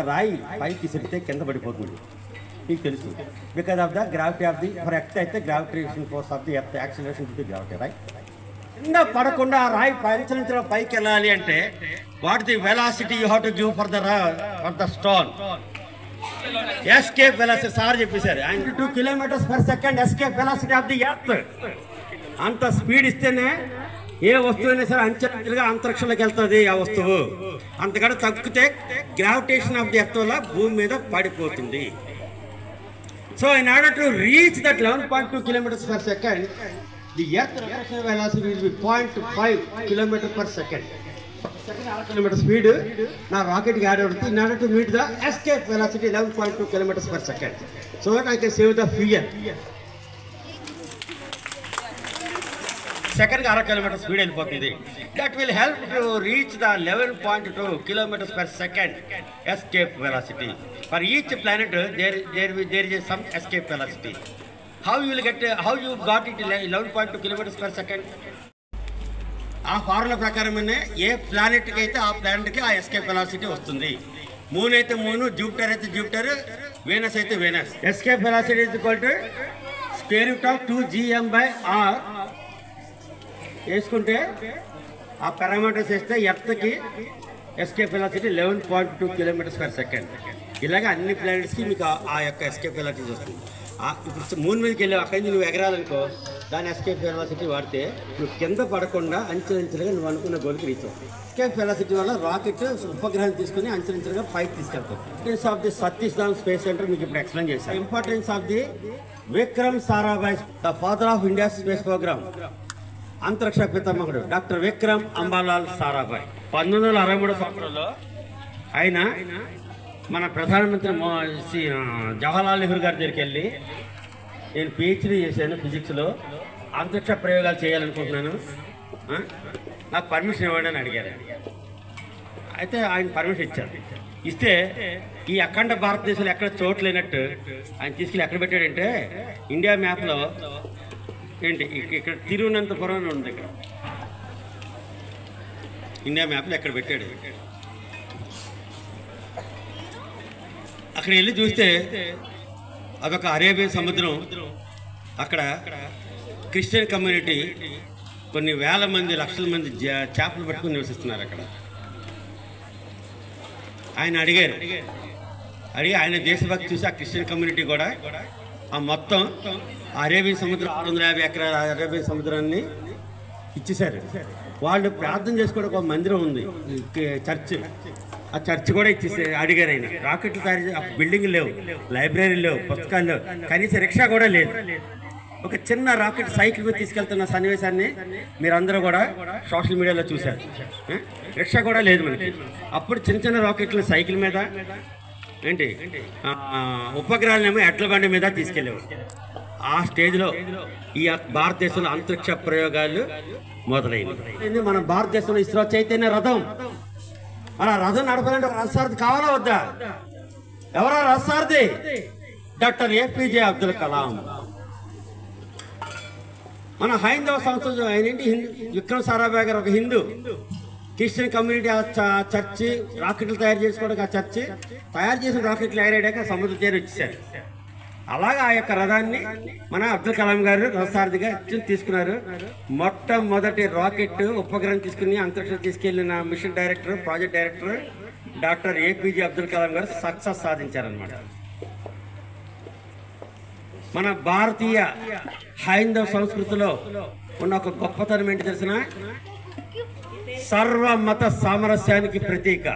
రాయి పైకి విసిరితే కింద పడిపోతుంది, మీకు తెలుసు. Because of the gravity of the for earth అయితే gravitation force of the earth acceleration to the gravity, right? కింద పడకుండా ఆ రాయి పంచలించడం పైకి వెళ్ళాలి అంటే what the velocity you have to give for the stone? Escape velocity sir చెప్పేశారు. 2 km/s escape velocity of the earth. అంత స్పీడ్ ఇస్తేనే ఏ వస్తువు అయినా సరే అంచెలుగా అంతరిక్షంలోకి వెళ్తుంది ఆ వస్తువు. అంతకంటే తగ్గితే గ్రావిటేషన్ ఆఫ్ ది ఎర్త్ వల్ల భూమి మీద పడిపోతుంది. So in order to reach that 11.2 km/s, the earth rotational velocity will be 0.5 km/s. km speed na rocket కి యాడ్ అవుతుంది in order to meet the escape velocity 11.2 km/s, so that I can save the fuel. Second 6 km speed వెళ్ళిపోతుంది. That will help to reach the 11.2 km/s escape velocity. For each planet there is some escape velocity. How you got it 11.2 km/s? ఆ formula ప్రకారమే ఏ ప్లానెట్కి అయితే ఆ ప్లానెట్కి ఆ escape velocity వస్తుంది. Moon అయితే మూను, Jupiter అయితే Jupiter, Venus అయితే Venus. Escape velocity is equal to √2gm/r వేసుకుంటే ఆ పారామీటర్స్ వేస్తే ఎర్త్కి ఎస్కేప్ వెలాసిటీ 11.2 km/s. ఇలాగ అన్ని ప్లానెట్స్కి మీకు ఆ యొక్క ఎస్కేప్ వెలాసిటీ వస్తుంది. ఇప్పుడు మూన్ మీదకి వెళ్ళి అక్కడి నుంచి నువ్వు ఎగరాలనుకో, దాని ఎస్కేప్ వెలాసిటీ వాడితే నువ్వు కింద పడకుండా అంచెలంచెలుగా నువ్వు అనుకున్న గోల్కి రీచ్ అవుతావు. ఎస్కేప్ వెలాసిటీ వల్ల రాకెట్ ఉపగ్రహం తీసుకుని అంచెలంచెలుగా పైకి తీసుకెళ్తాం. Importance of the Satish Dhawan space centre మీకు ఇప్పుడు ఎక్స్ప్లెయిన్ చేశాను. Importance of the Vikram Sarabhai, the father of India space programme, అంతరిక్ష పితామహుడు డాక్టర్ విక్రమ్ అంబాలాల్ సారాభాయ్. 1963 సంవత్సరంలో ఆయన మన ప్రధానమంత్రి జవహర్లాల్ నెహ్రూ గారి దగ్గరికి వెళ్ళి, నేను పిహెచ్డీ చేశాను ఫిజిక్స్లో, అంతరిక్ష ప్రయోగాలు చేయాలనుకుంటున్నాను, నాకు పర్మిషన్ ఇవ్వండి అని అడిగారు. అయితే ఆయన పర్మిషన్ ఇచ్చారు. ఇస్తే ఈ అఖండ భారతదేశంలో ఎక్కడ చోట్లేనట్టు ఆయన తీసుకెళ్ళి ఎక్కడ పెట్టాడంటే ఇండియా మ్యాప్లో ఏంటి ఇక్కడ తిరువనంతపురం అని ఉంది. ఇక్కడ ఇండియా మ్యాప్లో ఎక్కడ పెట్టాడు. అక్కడ వెళ్ళి చూస్తే అదొక అరేబియన్ సముద్రం. అక్కడ క్రిస్టియన్ కమ్యూనిటీ కొన్ని వేల మంది, లక్షల మంది చేపలు పట్టుకుని నివసిస్తున్నారు అక్కడ. ఆయన అడిగి ఆయన దేశభక్తి చూసి ఆ క్రిస్టియన్ కమ్యూనిటీ కూడా ఆ మొత్తం అరేబియన్ సముద్రం 650 ఎకరాల అరేబియన్ సముద్రాన్ని ఇచ్చేశారు. వాళ్ళు ప్రార్థన చేసుకోవడానికి ఒక మందిరం ఉంది, చర్చ్. ఆ చర్చ్ కూడా ఇచ్చేసి అడిగారు ఆయన. రాకెట్లు తయారు చేసి బిల్డింగ్ లేవు, లైబ్రరీ లేవు, పుస్తకాలు లేవు, కనీసం రిక్షా కూడా లేదు. ఒక చిన్న రాకెట్ సైకిల్ మీద తీసుకెళ్తున్న సన్నివేశాన్ని మీరందరూ కూడా సోషల్ మీడియాలో చూశారు. రిక్షా కూడా లేదు మనకి. అప్పుడు చిన్న చిన్న రాకెట్లు సైకిల్ మీద ఏంటి ఉపగ్రహాలనేమో ఎడ్ల బండి మీద తీసుకెళ్ళేవారు. ఆ స్టేజ్లో ఈ భారతదేశంలో అంతరిక్ష ప్రయోగాలు మొదలైనవి. మన భారతదేశంలో ఇస్రో చైతన్య రథం, మన రథం నడపాలంటే రథసారథి కావాలా వద్దా? ఎవరా రథసారథి? Doctor APJ Abdul Kalam. మన హైందవ సంస్థ ఆయనేంటి విక్రమ్ సారాభాయ్ గారు ఒక హిందూ. క్రిస్టియన్ కమ్యూనిటీ చర్చి రాకెట్లు తయారు చేసుకోవడానికి ఆ చర్చి తయారు చేసిన రాకెట్లు ఎగరేడాక సముద్ర తీరు వచ్చేసారు. అలాగా ఆ యొక్క రథాన్ని మన అబ్దుల్ కలాం గారు రథసారథిగా తీసుకున్నారు. మొట్టమొదటి రాకెట్ ఉపగ్రహం తీసుకుని అంతరిక్షం తీసుకెళ్లిన mission director, project director doctor APJ Abdul Kalam గారు సక్సెస్ సాధించారనమాట. మన భారతీయ హైందవ సంస్కృతిలో ఉన్న ఒక గొప్పతనం ఏంటి తెలిసిన? సర్వమత సామరస్యానికి ప్రతీక.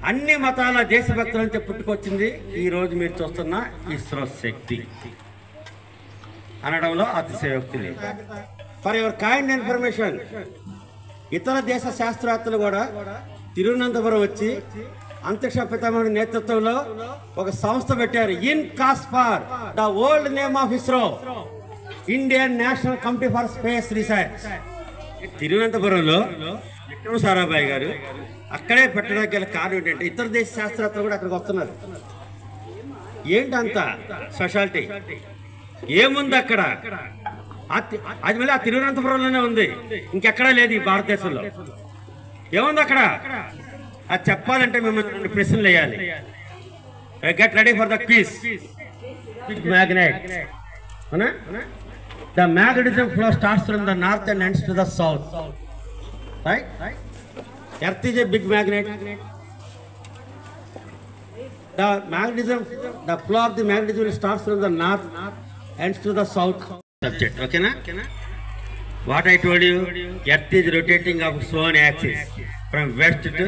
అన్ని మతాల దేశభక్తుల నుంచి పుట్టుకొచ్చింది ఈరోజు మీరు చూస్తున్న ఇస్రో శక్తి అనడంలో అతిశయోక్తి లేదు. ఫర్ యువర్ కైండ్ ఇన్ఫర్మేషన్, ఇతర దేశ శాస్త్రవేత్తలు కూడా తిరువనంతపురం వచ్చి అంతరిక్ష పితామహుడి నేతృత్వంలో ఒక సంస్థ పెట్టారు. INCOSPAR, the old name of ISRO, Indian National Committee for Space Research. తిరువనంతపురంలో విక్రమ్ సారాభాయ్ గారు అక్కడే పెట్టడానికి గల కారణం ఏంటంటే ఇతర దేశ శాస్త్రవేత్తలు కూడా అక్కడికి వస్తున్నారు. ఏంటంత స్పెషాలిటీ ఏముంది అక్కడ? అది మళ్ళీ ఆ తిరువనంతపురంలోనే ఉంది, ఇంకెక్కడా లేదు ఈ భారతదేశంలో. ఏముంది అక్కడ? అది చెప్పాలంటే మిమ్మల్ని 2 ప్రశ్నలు వేయాలి. Get ready for the quiz. Big magnet. అవునా? The magnetism flow starts from the north and ends to the south. Right? Earth is a big magnet. The magnetism, the flow of the magnetism starts from the north, ends to the south. Subject. Okay, na? What I told you, Earth is rotating of its own axis from west to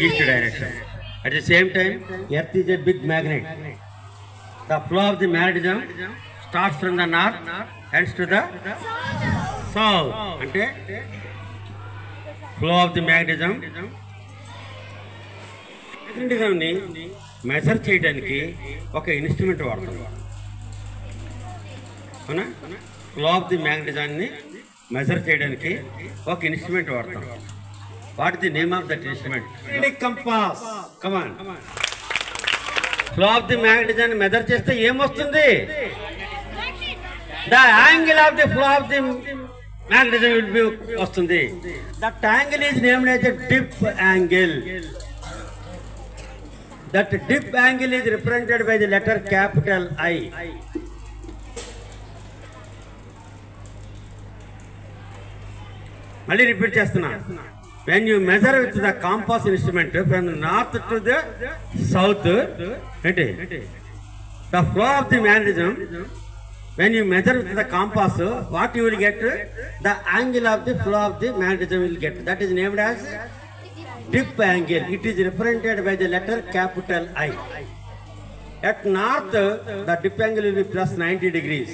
east direction. At the same time, Earth is a big magnet. The flow of the magnetism starts from the north, ends to the south. Ante flow of the magnetism ని measure చేయడానికి ఒక instrument వాడతాం. అవునా? Flow of the మ్యాగ్నెటిజాన్ని measure చేయడానికి ఒక instrument వాడతాం. What the name of that instrument? Compass. Come on. Flow of the మ్యాగ్నెటిజాన్ని మెజర్ చేస్తే ఏమొస్తుంది? The angle of the flow of the magnetism will be వస్తుంది. That angle is named as a dip angle. That dip angle is represented by the letter capital I. మళ్ళీ repeat చేస్తున్నా. When you measure with the compass instrument from the north to the south, the flow of the magnetism, when you measure with the compass, what you will get? The angle of the flow of the magnetism will get. That is named as dip angle. It is represented by the letter capital I. At north, the dip angle will be plus 90 degrees.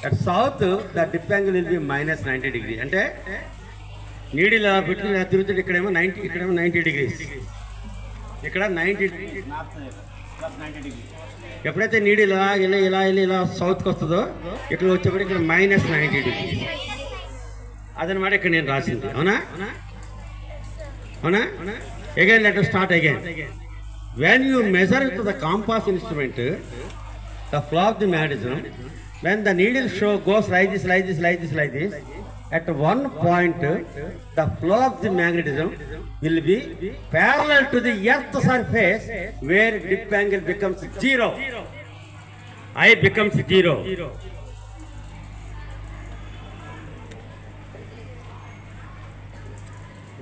At south, the dip angle will be minus 90 degrees. అంటే నీడిలా పెట్టి తిరుగుతుంది. ఇక్కడేమో 90, ఇక్కడేమో 90 degrees. ఇక్కడ 90 ఎప్పుడైతే నీడు ఇలా ఇలా ఇలా ఇలా సౌత్కి వస్తుందో ఇక్కడ వచ్చేప్పటికి ఇక్కడ minus 90 degrees. అదనమాట ఇక్కడ నేను రాసింది. అవునా? అవునా? Again, let us start again. When you measure with the compass instrument the flow of the magnetism, when the needle goes like this, like this, like this, like this, at one point the flow of the magnetism will be parallel to the earth surface where dip angle becomes 0. I becomes 0.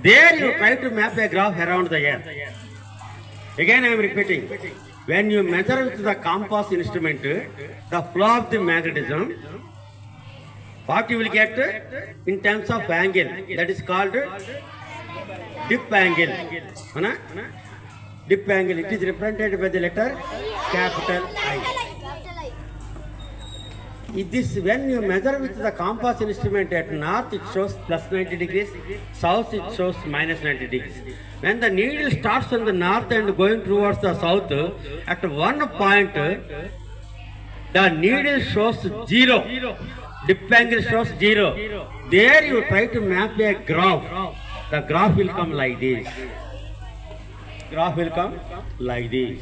There you try to map a graph around the earth. Again I am repeating. When you measure with the compass instrument the flow of the magnetism, what you will get in terms of angle, that is called dip angle. Dip angle, it is represented by the letter capital I. This, when you measure with the compass instrument at north, it shows plus 90 degrees, south it shows minus 90 degrees. When the needle starts from the north and going towards the south, at one point the needle shows 0. Dip angle shows 0. There you try to map a graph. The graph will come like this. Graph will come like this.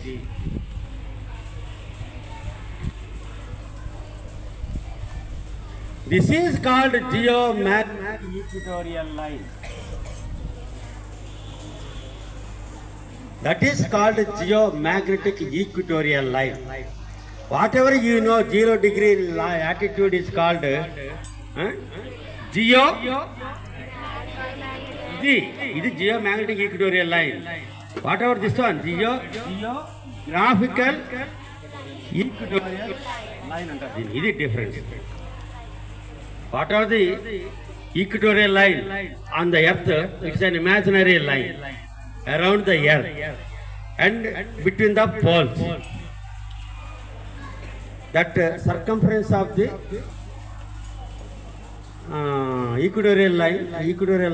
This is called geomagnetic equatorial line. That is called geomagnetic equatorial line. Whatever you know, 0 degree attitude is called geo. This is geomagnetic equatorial line. Whatever this one, geographical equatorial line. This is different. Whatever the equatorial line on the earth, it's an imaginary line around the earth and between the poles. That circumference of the equatorial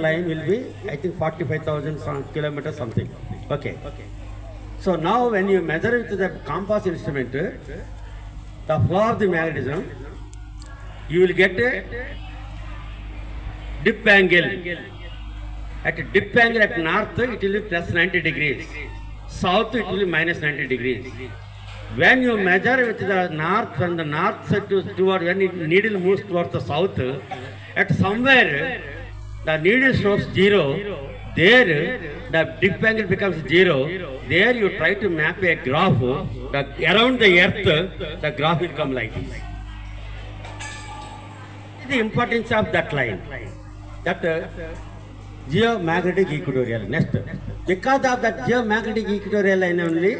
line will be, I think, 45,000 kilometers something. Okay. So now when you measure with the compass instrument the flow of the magnetism, you will get a dip angle. At dip angle at north it will be plus 90 degrees, south it will be minus 90 degrees. When you measure with the north, from the north side toward, when the needle moves towards the south, at somewhere the needle shows 0. there the dip angle becomes 0. There you try to map a graph around the earth, the graph will come like this. The importance of that line, that geomagnetic equatorial. Next, because of that geomagnetic equatorial line only,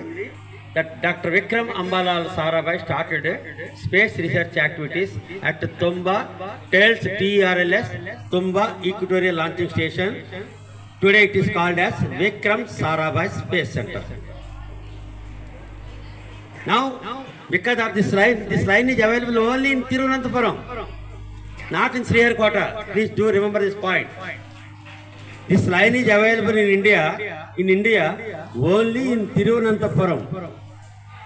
that Dr. Vikram Ambalal Sarabhai started space research activities at Tumba, TELS TRLS, Tumba Equatorial Launching Station. Today it is called as Vikram Sarabhai Space Center. Now, because of this line is available only in Tirunanthapuram, not in Sriharikota. Please do remember this point. This line is available in India only in Tirunanthapuram.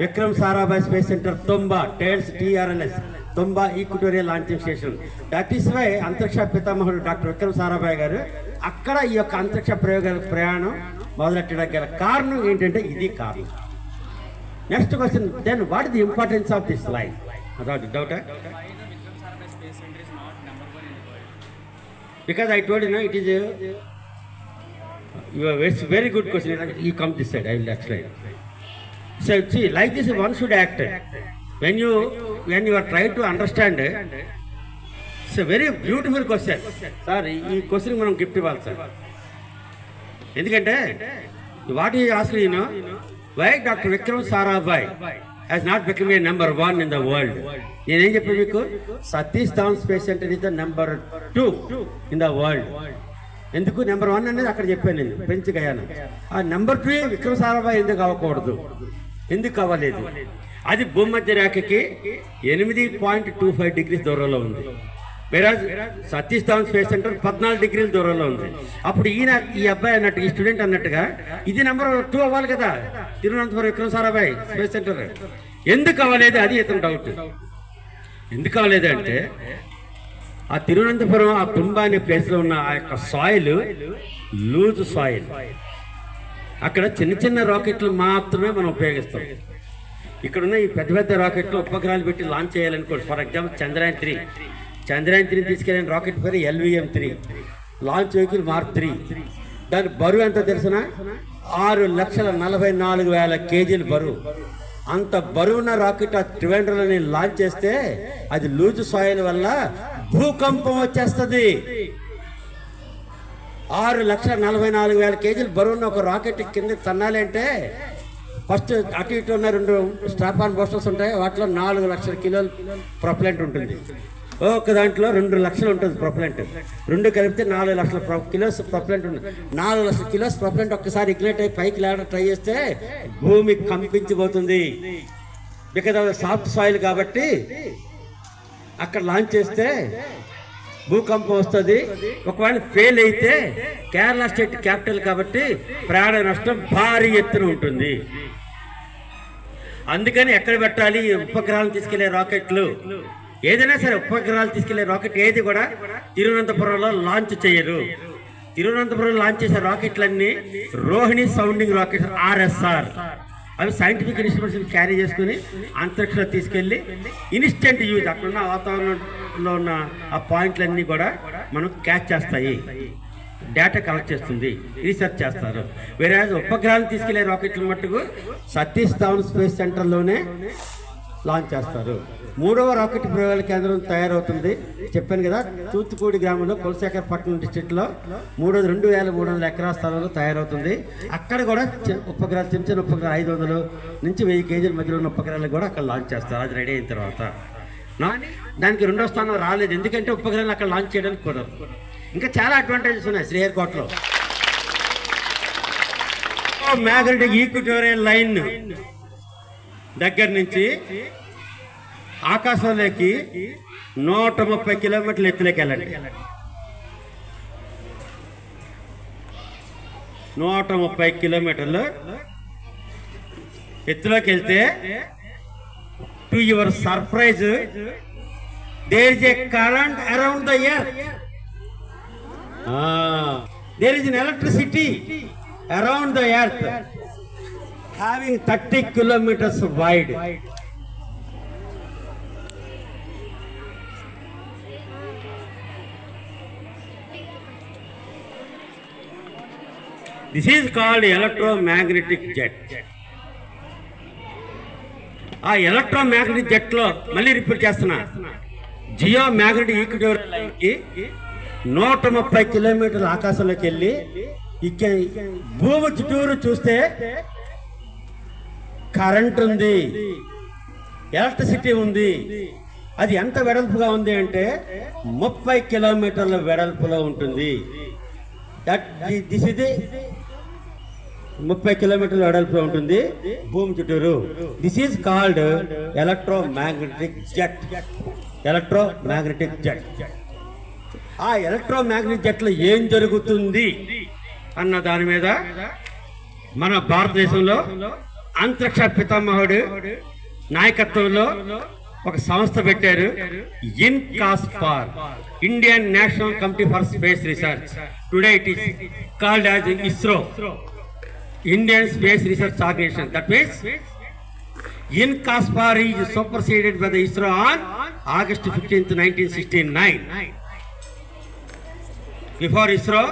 Vikram Sarabhai Space Center, Tumba, TELS TRLS, Tumba Equatorial Launching Station. That is why Antariksha Pitamahudu Dr. Vikram Sarabhai garu అక్కడ ఈ యొక్క అంతరిక్ష ప్రయాణం మొదలెట్టడానికి గల కారణం ఏంటంటే ఇది కారణం. Next question, then what is the importance of this line? అదౌట్ doubt because I told you, it is it's very good question. You come this side, I will explain. So see, like this one should act. When you are trying to understand, it's a very beautiful question. Sir, this question we gift ivalli sir. Endukante what he asked, why Dr. Vikram Sarabhai has not become a number 1 in the world. నేను ఏం చెప్పాను మీకు, Satish Dhawan space centre is the number 2 in the world. ఎందుకు number 1 అనేది అక్కడ చెప్పాను నేను, French Guyana. ఆ నెంబర్ 2 విక్రమ్ సారాభాయ్ ఎందుకు అవ్వకూడదు, ఎందుకు అవ్వలేదు? అది భూమధ్య రేఖకి 8.25 డిగ్రీస్ దూరంలో ఉంది. వేరాజ్ సతీష్ ధావన్ స్పేస్ సెంటర్ 14 డిగ్రీల దూరంలో ఉంది. అప్పుడు ఈ అబ్బాయి అన్నట్టు, ఈ స్టూడెంట్ అన్నట్టుగా ఇది నెంబర్ 2 అవ్వాలి కదా, తిరువనంతపురం విక్రమ్ సారాభాయ్ స్పేస్ సెంటర్. ఎందుకు అవ్వలేదు, అది ఇతను డౌట్. ఎందుకు అవ్వలేదు అంటే, ఆ తిరువనంతపురం ఆ తుంబా అనే ప్లేస్లో ఉన్న ఆ యొక్క సాయిల్ లూజ్ సాయిల్. అక్కడ చిన్న చిన్న రాకెట్లు మాత్రమే మనం ఉపయోగిస్తాం. ఇక్కడున్న ఈ పెద్ద పెద్ద రాకెట్లు ఉపగ్రహాలు పెట్టి లాంచ్ చేయాలనుకోండి. ఫర్ ఎగ్జాంపుల్ చంద్రయాన్ 3 తీసుకెళ్ళిన రాకెట్ పేరు LVM-3, లాంచ్ వెహికల్ మార్క్ 3. దాని బరువు ఎంత తెలిసిన, 6,44,000 కేజీలు బరువు. అంత బరువున్న రాకెట్ ఆ త్రివేంద్రలోని లాంచ్ చేస్తే అది లూజ్ సాయిల్ వల్ల భూకంపం వచ్చేస్తుంది. 6,44,000 కేజీలు బరువున్న ఒక రాకెట్ కింద తన్నాలి అంటే ఫస్ట్ అటు ఇటు ఉన్న 2 స్ట్రాప్-ఆన్ బూస్టర్స్ ఉంటాయి, వాటిలో 4 లక్షల కిలోల ప్రొపలెంట్ ఉంటుంది. ఒక దాంట్లో 2 లక్షలు ఉంటుంది ప్రొపలెంట్. 2 కలిపితే 4 లక్షల కిలోస్ ప్రొపలెంట్ ఉంటుంది. 4 లక్షల కిలోస్ ప్రొపలెంట్ ఒక్కసారి ఇగ్నైట్ అయ్యి పైకి లేడ ట్రై చేస్తే భూమి కంపించిపోతుంది. బికాజ్ ఆఫ్ సాఫ్ట్ సాయిల్ కాబట్టి అక్కడ లాంచ్ చేస్తే భూకంపం వస్తుంది. ఒకవేళ ఫెయిల్ అయితే కేరళ స్టేట్ క్యాపిటల్ కాబట్టి ప్రాణ నష్టం భారీ ఎత్తున ఉంటుంది. అందుకని ఎక్కడ పెట్టాలి, ఉపగ్రహాలను తీసుకెళ్లే రాకెట్లు ఏదైనా సరే, ఉపగ్రహాలు తీసుకెళ్లే రాకెట్ ఏది కూడా తిరువనంతపురంలో లాంచ్ చేయరు. తిరువనంతపురం లాంచ్ చేసే రాకెట్లన్నీ రోహిణి సౌండింగ్ రాకెట్ RSR. అవి సైంటిఫిక్ ఇన్స్ట్రుమెంట్స్ క్యారీ చేసుకుని అంతరిక్షంలో తీసుకెళ్ళి ఇన్స్టెంట్ యూజ్, అక్కడున్న వాతావరణంలో ఉన్న ఆ పాయింట్లన్నీ కూడా మనం క్యాచ్ చేస్తాయి, డేటా కలెక్ట్ చేస్తుంది, రీసెర్చ్ చేస్తారు. వేరే ఉపగ్రహాలను తీసుకెళ్లే రాకెట్లు మట్టుకు సతీష్ ధావన్ స్పేస్ సెంటర్లోనే లాంచ్ చేస్తారు. 3వ రాకెట్ ప్రయోగాల కేంద్రం తయారవుతుంది. చెప్పాను కదా, తూత్తుకూడి గ్రామంలో కులశేఖరపట్నం డిస్ట్రిక్ట్లో 2,300 ఎకరాల స్థలంలో తయారవుతుంది. అక్కడ కూడా ఉపగ్రహాలు, చిన్న చిన్న ఉపగ్రహాలు 500 నుంచి 1000 కేజీల మధ్యలో ఉన్న ఉపగ్రహాలు కూడా అక్కడ లాంచ్ చేస్తారు. అది రెడీ అయిన తర్వాత దానికి 2వ స్థానం రాలేదు, ఎందుకంటే ఉపగ్రహాలు అక్కడ లాంచ్ చేయడానికి కుదరదు. ఇంకా చాలా అడ్వాంటేజెస్ ఉన్నాయి శ్రీహరికోటలో. మ్యాగ్నెటిక్ ఈక్వటోరియల్ లైన్ దగ్గర నుంచి ఆకాశంలోకి 130 కిలోమీటర్ల ఎత్తులోకి వెళ్ళండి. 130 కిలోమీటర్లు ఎత్తులోకి వెళ్తే, to your surprise, there is a current around the earth. There is an electricity around the earth having 30 kilometers wide. This is called electromagnetic jet. ఆ ఎలక్ట్రోమాగ్నెటిక్ జెట్లో మళ్ళీ రిపీట్ చేస్తున్నా, జియో మ్యాగ్నెటిక్ ఈక్విటోరియల్ లైన్కి 130 కిలోమీటర్ల ఆకాశంలోకి వెళ్ళి భూమి చుట్టూరు చూస్తే కరెంట్ ఉంది, ఎలక్ట్రిసిటీ ఉంది. అది ఎంత వెడల్పుగా ఉంది అంటే 30 కిలోమీటర్ల వెడల్పులో ఉంటుంది. దిస్ ఇది 30 కిలోమీటర్ల వెడల్పులో ఉంటుంది భూమి చుట్టూరు. This is called electromagnetic jet. Electromagnetic jet. ఆ ఎలక్ట్రోమాగ్నెటిక్ జెట్లో ఏం జరుగుతుంది అన్న దాని మీద మన భారతదేశంలో అంతరిక్ష పితామహుడు నాయకత్వంలో ఒక సంస్థ పెట్టారు, INCOSPAR, Indian National Committee for Space Research. Today it is called as ISRO, Indian Space Research Organisation. That means INCOSPAR is superseded by the ISRO on August 15th, 1969. Before ISRO,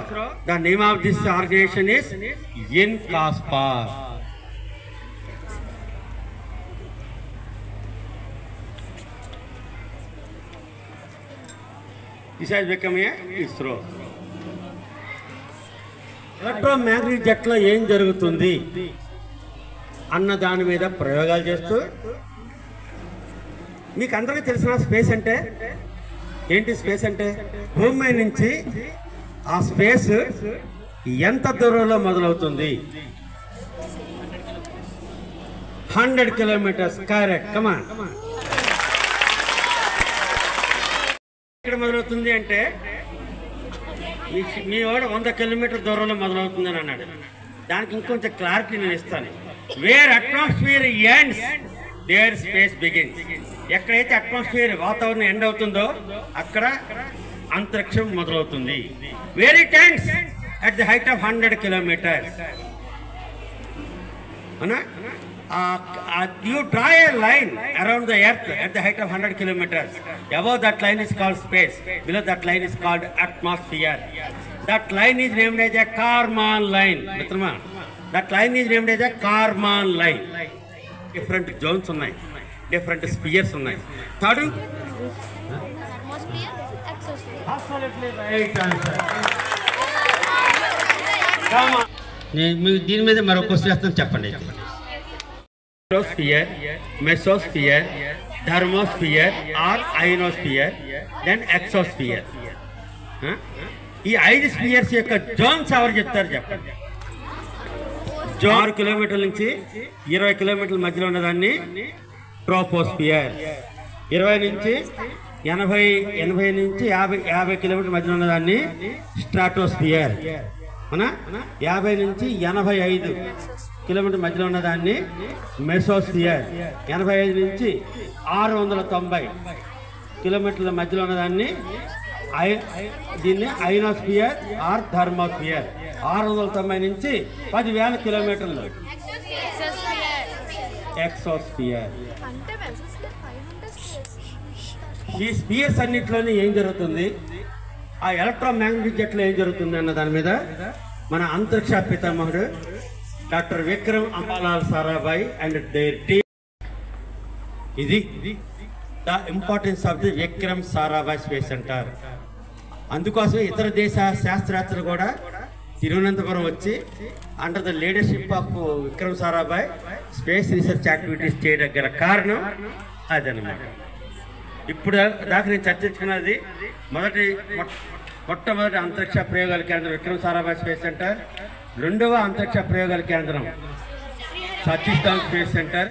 the name of this organization is INCASPAR. This has become a ISRO. Electromagnetic జెట్లో ఏం జరుగుతుంది అన్న దాని మీద ప్రయోగాలు చేస్తూ, మీకు అందరికీ తెలిసిన స్పేస్ అంటే ఏంటి? స్పేస్ అంటే భూమి నుంచి ఆ స్పేస్ ఎంత దూరంలో మొదలవుతుంది? 100 kilometers. కరెక్ట్. కమాన్. ఎక్కడ మొదలవుతుంది అంటే మీ వాడు 100 కిలోమీటర్ దూరంలో మొదలవుతుంది అని అన్నాడు. దానికి ఇంకొంచెం క్లారిటీ నేను ఇస్తాను. Where atmosphere ends there space begins. ఎక్కడైతే అట్మాస్ఫియర్ వాతావరణం ఎండ్ అవుతుందో అక్కడ అంతరిక్షం మొదలవుతుంది. Where it ends at the height of 100 kilometers. You draw a line around the earth at the height of 100 kilometers. Above that line is called space. Below that line is called atmosphere. That line is named as a Kármán line. Mitrama, that line is named as a Kármán line. Different zones ఉన్నాయి, different spheres ఉన్నాయి. Third, atmosphere, exosphere. Absolutely right answer. Come on. నేను దీని మీద మరో question చేస్తాను, చెప్పండి. Mesosphere, mesosphere, thermosphere or ionosphere, then exosphere. ఈ 5 spheres యొక్క జోన్స్ ఎవరు చెప్తారు చెప్పండి. 6 కిలోమీటర్ల నుంచి 20 కిలోమీటర్ల మధ్యలో ఉన్నదాన్ని ట్రోపోస్పియర్, 20 నుంచి 80 నుంచి 50 కిలోమీటర్ల మధ్యలో ఉన్నదాన్ని స్ట్రాటోస్పియర్, 50 నుంచి 85 కిలోమీటర్ మధ్యలో ఉన్నదాన్ని మెసోస్పియర్, 85 నుంచి 690 కిలోమీటర్ల మధ్యలో ఉన్నదాన్ని దీన్ని ఐనోస్పియర్ ఆర్ థర్మోస్పియర్, 690 నుంచి 10,000 కిలోమీటర్లు ఎక్సోస్పియర్. ఈ స్పియర్స్ అన్నింటిలోనే ఏం జరుగుతుంది, ఆ ఎలక్ట్రోమాగ్నెటిక్ జెట్లో ఏం జరుగుతుంది అన్న దాని మీద మన అంతరిక్ష పితామహుడు doctor Vikram Ambalal Sarabhai and their team. ఇది the importance of the Vikram Sarabhai space centre. అందుకోసం ఇతర దేశ శాస్త్రవేత్తలు కూడా తిరువనంతపురం వచ్చి under the leadership of Vikram Sarabhai space research activities చేయడం గల కారణం అదనమాట. ఇప్పుడు దాకా నేను చర్చించుకున్నది మొట్టమొదటి అంతరిక్ష ప్రయోగాల కేంద్రం విక్రమ్ సారాభాయ్ స్పేస్ సెంటర్, రెండవ అంతరిక్ష ప్రయోగాల కేంద్రం సతీష్ ధావన్ స్పేస్ సెంటర్.